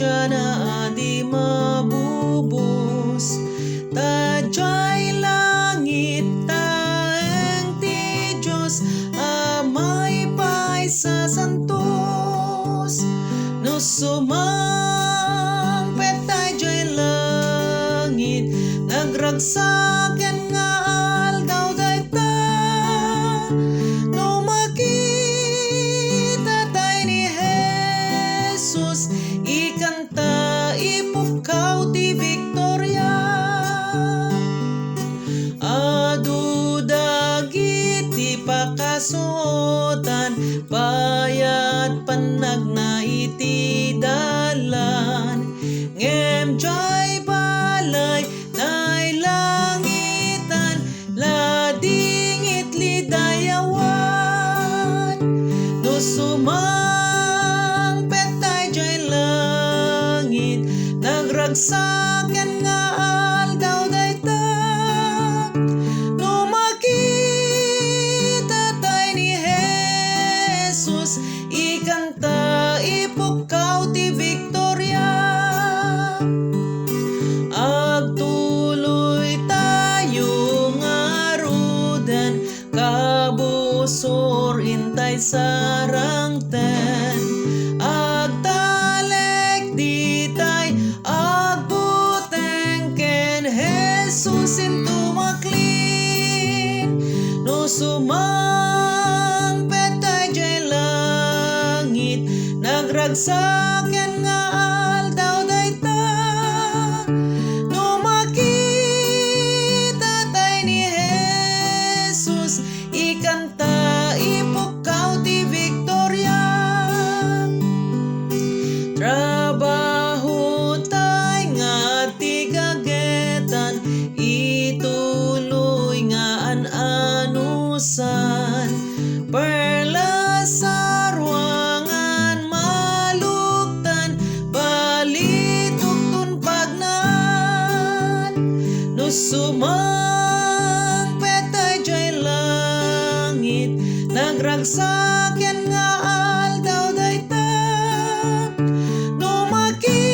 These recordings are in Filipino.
grasya na di mabubos. Tadyay langit taeng ti Diyos, amay pay sa santos. No sumangpet tadyay langit, nagragsaken nga aldaw dayta. No makita tayo ni Jesus, ikanta ipukaw ti Victoria. Adu dagiti pakasuotan, payat panagna iti dalan. Ngem jay balay nay langitan, lading itli dayawan. No sumangpet tayo jay langit, nagragsaken nga aldaw dayta. No makita tayo ni Jesus, ikanta ipukaw ti Victoria. Agtuloy tayo nga rudan, kabusor intay sarangten. Agtalek ditay agbuteng ken Jesus into maklin. No sumangpet tayo jay langit, nagragsaken nga aldaw dayta. No makita tayo ni Jesus, ikanta ipukaw ti Victoria. Trabaho tayo nga ti kagetan, ituloy nga an-anusan. Perla sa ruangan maluktan, balitugtun pagnan. No sumangpet tayo jay langit, nagragsaken nga aldaw dayta. No makita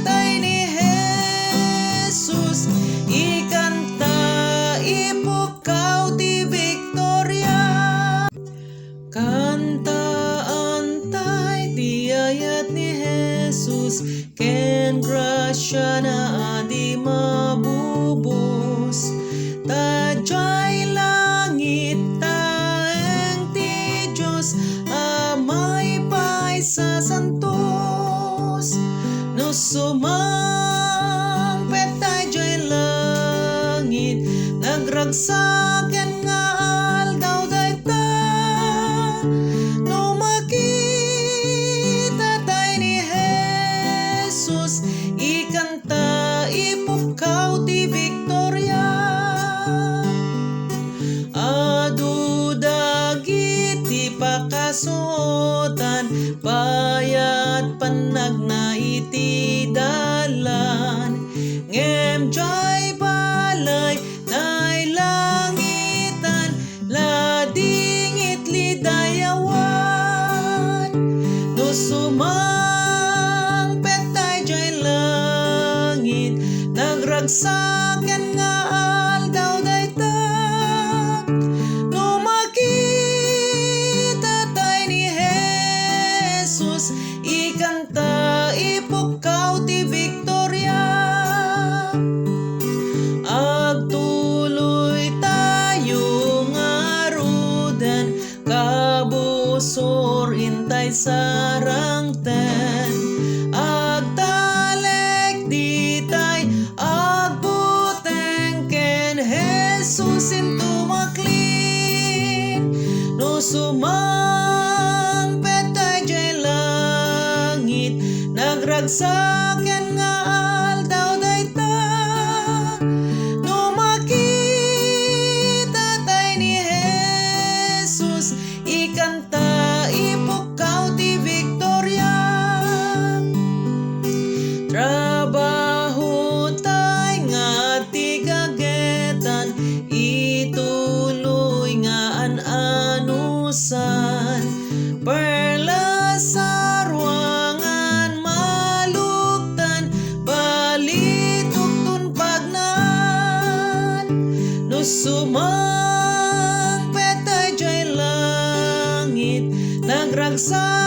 tayo ni Jesus, ikanta ipukaw ti Victoria. Kantaan tayo ti ayat ni Jesus, ken grasya na di mabubos. Tadyay langit taeng ti Diyos, amay pay sa santos. No sumangpet tayo jay langit, nagragsaken nga aldaw dayta. No makita tayo ni Jesus, ikanta ipukaw ti Victoria. Adu dagiti pakasuotan, payat panagna iti dalan. Ngem jay balay nay langitan, lading itli dayawan. No sumangpet tayo jay langit, nagragsaken nga aldaw dayta. No makita tayo ni Jesus, ikanta ipukaw ti Victoria. Agtuloy tayo nga rudan, kabusor intay sarangten. Agtalek ditay agbuteng ken Jesus into maklin. No sumangpet tayo jay langit, nagragsaken nga aldaw dayta. No makita tayo ni Jesus, ikanta ipukaw ti Victoria. Trabaho tayo nga ti kagetan, ituloy nga an-anusan. Perla sa ruangan sa